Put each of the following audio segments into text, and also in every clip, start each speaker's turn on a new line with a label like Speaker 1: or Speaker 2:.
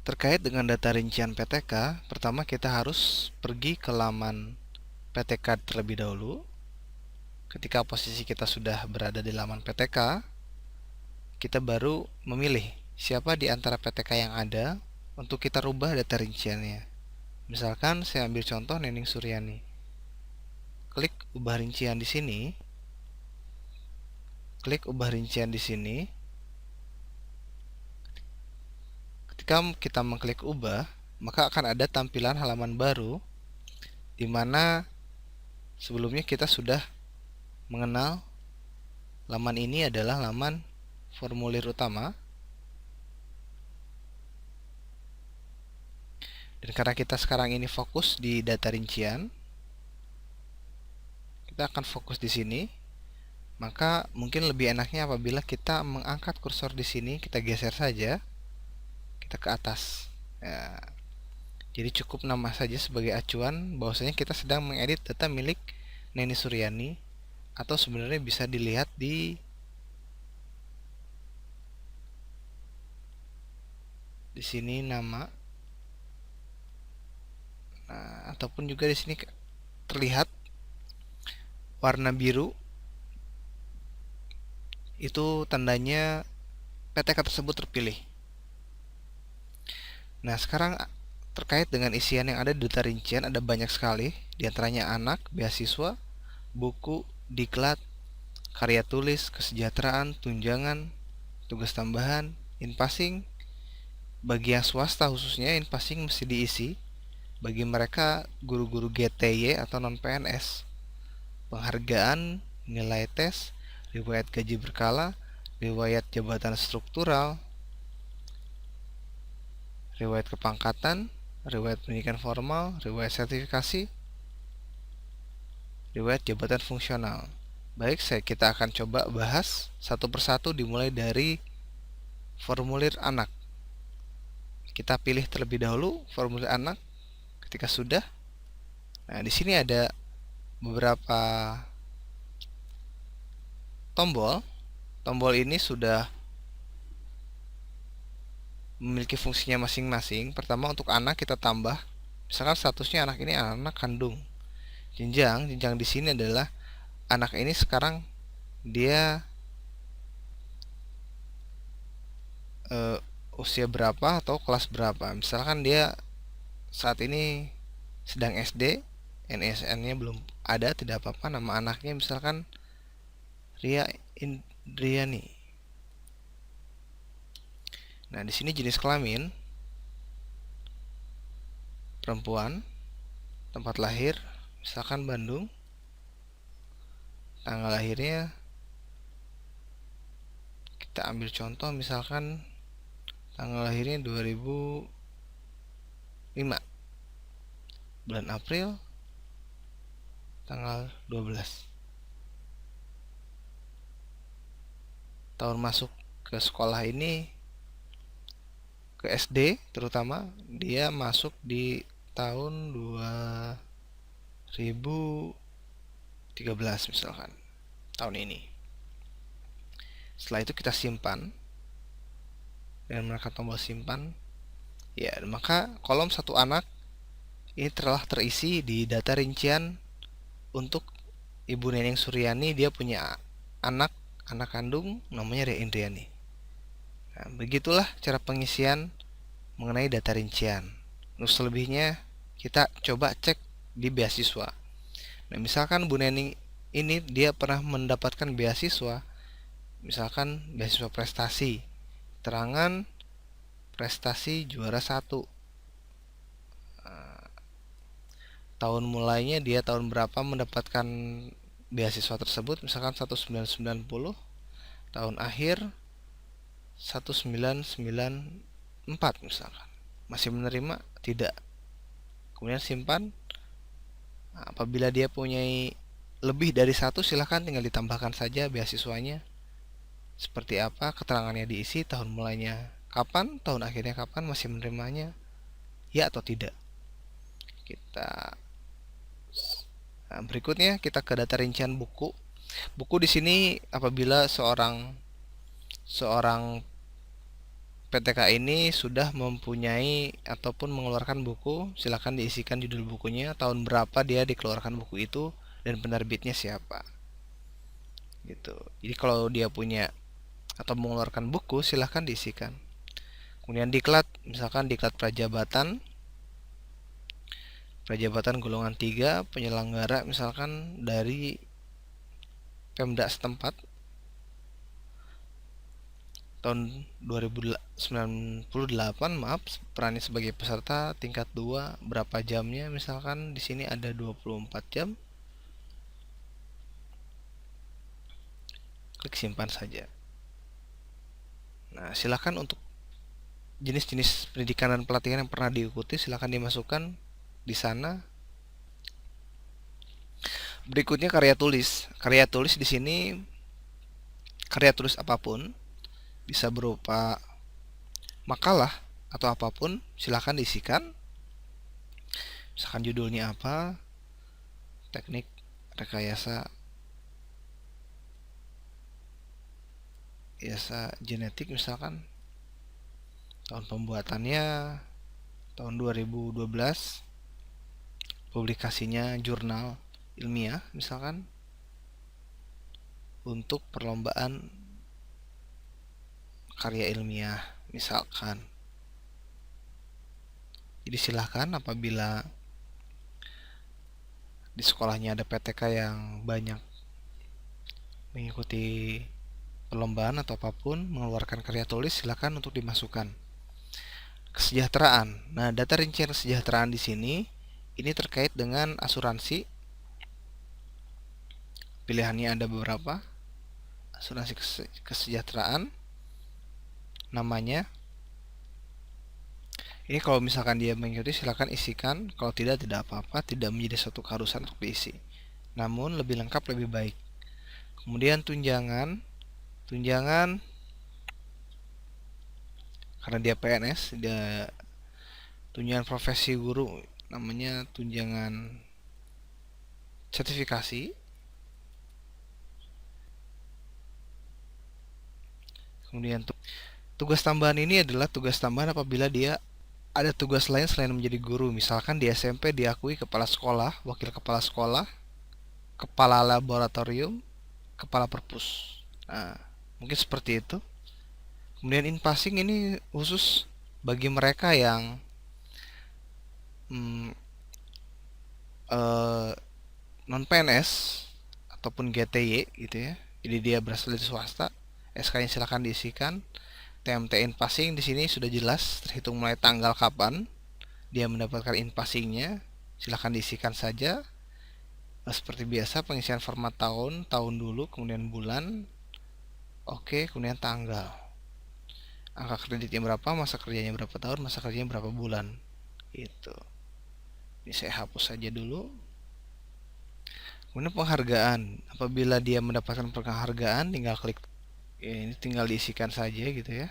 Speaker 1: Terkait dengan data rincian PTK, pertama kita harus pergi ke laman PTK terlebih dahulu. Ketika posisi kita sudah berada di laman PTK, kita baru memilih siapa di antara PTK yang ada untuk kita rubah data rinciannya. Misalkan saya ambil contoh Nening Suryani. Klik ubah rincian di sini. Klik ubah rincian di sini. Ketika kita mengklik ubah, maka akan ada tampilan halaman baru di mana sebelumnya kita sudah mengenal laman ini adalah laman formulir utama. Dan karena kita sekarang ini fokus di data rincian, kita akan fokus di sini. Maka mungkin lebih enaknya apabila kita mengangkat kursor di sini, kita geser saja, kita ke atas. Ya, jadi cukup nama saja sebagai acuan bahwasanya kita sedang mengedit data milik Neni Suryani, atau sebenarnya bisa dilihat di sini nama. Nah, ataupun juga di sini terlihat warna biru, itu tandanya PTK tersebut terpilih. Nah, sekarang terkait dengan isian yang ada di data rincian ada banyak sekali, diantaranya anak, beasiswa, buku, diklat, karya tulis, kesejahteraan, tunjangan, tugas tambahan, in-passing. Bagi yang swasta khususnya in-passing mesti diisi. Bagi mereka guru-guru GTY atau non-PNS, penghargaan, nilai tes, riwayat gaji berkala, riwayat jabatan struktural, riwayat kepangkatan, riwayat pendidikan formal, riwayat sertifikasi, riwayat jabatan fungsional. Baik, kita akan coba bahas satu persatu dimulai dari formulir anak. Kita pilih terlebih dahulu formulir anak. Ketika sudah, nah di sini ada beberapa tombol. Tombol ini sudah memiliki fungsinya masing-masing. Pertama, untuk anak kita tambah, misalkan statusnya anak ini anak kandung. Jenjang di sini adalah anak ini sekarang dia usia berapa atau kelas berapa. Misalkan dia saat ini sedang SD, NSN-nya belum ada, tidak apa-apa. Nama anaknya misalkan Ria Indriani. Nah, di sini jenis kelamin perempuan, tempat lahir misalkan Bandung, tanggal lahirnya kita ambil contoh misalkan tanggal lahirnya 2005, bulan April tanggal 12, tahun masuk ke sekolah ini, ke SD terutama, dia masuk di tahun 2013 misalkan, tahun ini. Setelah itu kita simpan dengan menekan tombol simpan. Ya, maka kolom satu anak ini telah terisi di data rincian untuk Ibu Neneng Suryani. Dia punya anak kandung namanya Ria Indriani. Nah, begitulah cara pengisian mengenai data rincian. Untuk selebihnya kita coba cek di beasiswa. Nah, misalkan Bu Neneng ini dia pernah mendapatkan beasiswa, misalkan beasiswa prestasi, terangan prestasi juara 1. Tahun mulainya dia tahun berapa mendapatkan beasiswa tersebut, misalkan 1990, tahun akhir 1994 misalkan. Masih menerima? Tidak. Kemudian simpan. Nah, apabila dia punya lebih dari 1, silahkan tinggal ditambahkan saja beasiswanya seperti apa, keterangannya diisi, tahun mulainya kapan, tahun akhirnya kapan, masih menerimanya, ya atau tidak. Berikutnya kita ke data rincian buku. Buku di sini apabila seorang PTK ini sudah mempunyai ataupun mengeluarkan buku, silakan diisikan judul bukunya, tahun berapa dia dikeluarkan buku itu, dan penerbitnya siapa. Gitu. Jadi kalau dia punya atau mengeluarkan buku, silahkan diisikan. Kemudian diklat, misalkan diklat prajabatan, prajabatan golongan 3, penyelenggara misalkan dari Pemda setempat, tahun 2098, maaf, perannya sebagai peserta tingkat 2, berapa jamnya, misalkan di sini ada 24 jam. Klik simpan saja. Nah, silakan untuk jenis-jenis pendidikan dan pelatihan yang pernah diikuti silakan dimasukkan di sana. Berikutnya karya tulis. Karya tulis di sini karya tulis apapun, bisa berupa makalah atau apapun, silakan diisikan. Misalkan judulnya apa, teknik rekayasa genetik misalkan, tahun pembuatannya tahun 2012, publikasinya jurnal ilmiah misalkan, untuk perlombaan karya ilmiah misalkan. Jadi silahkan apabila di sekolahnya ada PTK yang banyak mengikuti perlombaan atau apapun, mengeluarkan karya tulis, silakan untuk dimasukkan. Kesejahteraan. Nah, data rincian kesejahteraan di sini ini terkait dengan asuransi. Pilihannya ada beberapa. Asuransi kesejahteraan. Namanya. Ini kalau misalkan dia mengikuti, silakan isikan. Kalau tidak apa-apa, tidak menjadi suatu keharusan untuk diisi. Namun lebih lengkap lebih baik. Kemudian tunjangan karena dia PNS, dia tunjangan profesi guru, namanya tunjangan sertifikasi. Kemudian tugas tambahan ini adalah tugas tambahan apabila dia ada tugas lain selain menjadi guru. Misalkan di SMP diakui kepala sekolah, wakil kepala sekolah, kepala laboratorium, kepala perpus. Nah, mungkin seperti itu. Kemudian in passing ini khusus bagi mereka yang non PNS ataupun GTY gitu ya. Jadi dia berasal dari swasta. SK-nya silakan diisikan. TMT in passing di sini sudah jelas terhitung mulai tanggal kapan dia mendapatkan in passingnya. Silakan diisikan saja. Seperti biasa pengisian format tahun dulu, kemudian bulan, oke, kemudian tanggal. Angka kreditnya berapa, masa kerjanya berapa tahun, masa kerjanya berapa bulan. Gitu. Ini saya hapus saja dulu. Kemudian penghargaan. Apabila dia mendapatkan penghargaan, tinggal klik ya, ini tinggal diisikan saja gitu ya.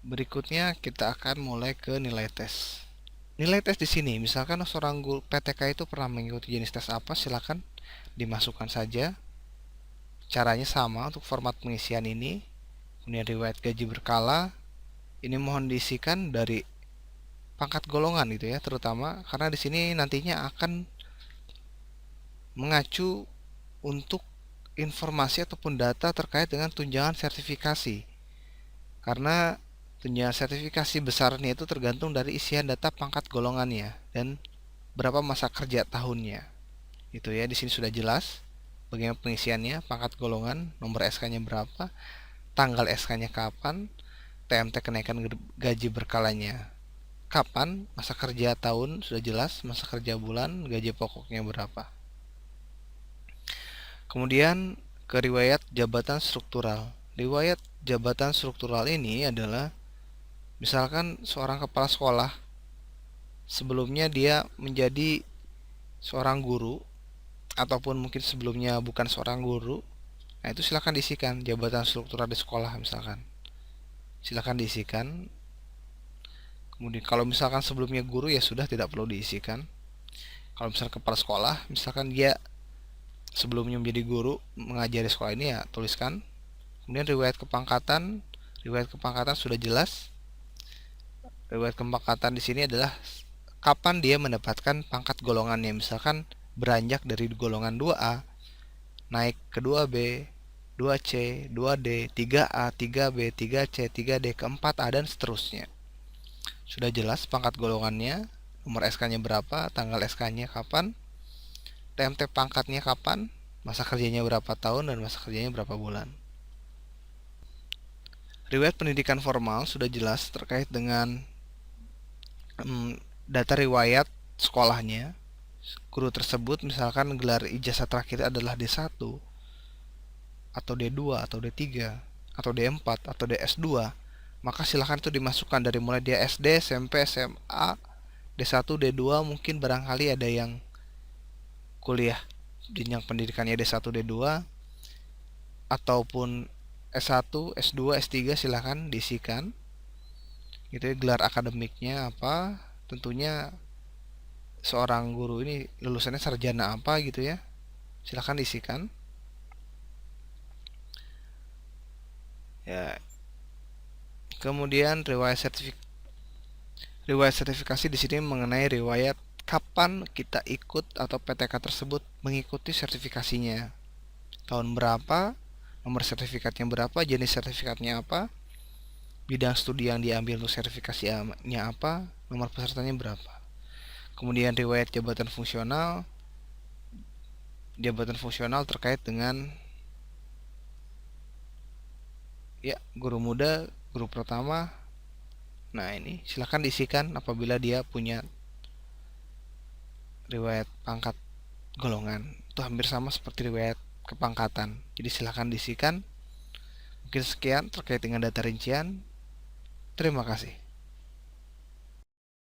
Speaker 1: Berikutnya kita akan mulai ke nilai tes. Nilai tes di sini, misalkan seorang guru PTK itu pernah mengikuti jenis tes apa, silakan dimasukkan saja. Caranya sama untuk format pengisian ini. Kemudian riwayat gaji berkala, ini mohon diisikan dari pangkat golongan gitu ya, terutama karena di sini nantinya akan mengacu untuk informasi ataupun data terkait dengan tunjangan sertifikasi. Karena tunjangan sertifikasi besarnya itu tergantung dari isian data pangkat golongannya dan berapa masa kerja tahunnya. Itu ya, di sini sudah jelas bagaimana pengisiannya, pangkat golongan, nomor SK-nya berapa, tanggal SK-nya kapan, TMT kenaikan gaji berkalanya kapan, masa kerja tahun sudah jelas, masa kerja bulan, gaji pokoknya berapa. Kemudian ke riwayat jabatan struktural. Riwayat jabatan struktural ini adalah misalkan seorang kepala sekolah sebelumnya dia menjadi seorang guru ataupun mungkin sebelumnya bukan seorang guru. Nah, itu silakan diisikan jabatan struktural di sekolah misalkan. Silakan diisikan. Kemudian kalau misalkan sebelumnya guru ya sudah tidak perlu diisikan. Kalau misalkan kepala sekolah, misalkan dia sebelumnya menjadi guru mengajari sekolah ini ya tuliskan. Kemudian riwayat kepangkatan sudah jelas. Riwayat kepangkatan di sini adalah kapan dia mendapatkan pangkat golongannya. Misalkan beranjak dari golongan 2A naik ke 2B, 2C, 2D, 3A, 3B, 3C, 3D, ke 4A dan seterusnya. Sudah jelas pangkat golongannya, nomor SK-nya berapa, tanggal SK-nya kapan, TMT pangkatnya kapan, masa kerjanya berapa tahun, dan masa kerjanya berapa bulan. Riwayat pendidikan formal sudah jelas terkait dengan data riwayat sekolahnya. Guru tersebut misalkan gelar ijazah terakhir adalah D1 atau D2 atau D3 atau D4 atau DS2, maka silahkan itu dimasukkan dari mulai dia SD, SMP, SMA, D1, D2, mungkin barangkali ada yang kuliah jenjang pendidikannya D1, D2 ataupun S1, S2, S3, silahkan diisikan gitu ya, gelar akademiknya apa, tentunya seorang guru ini lulusannya sarjana apa gitu ya, silahkan diisikan ya. Kemudian riwayat sertifikasi di sini mengenai riwayat kapan kita ikut atau PTK tersebut mengikuti sertifikasinya, tahun berapa, nomor sertifikatnya berapa, jenis sertifikatnya apa, bidang studi yang diambil untuk sertifikasinya apa, nomor pesertanya berapa. Kemudian riwayat jabatan fungsional terkait dengan ya guru muda, guru pertama. Nah, ini silahkan diisikan apabila dia punya riwayat pangkat golongan. Itu hampir sama seperti riwayat kepangkatan. Jadi silahkan diisikan. Mungkin sekian terkait dengan data rincian. Terima kasih.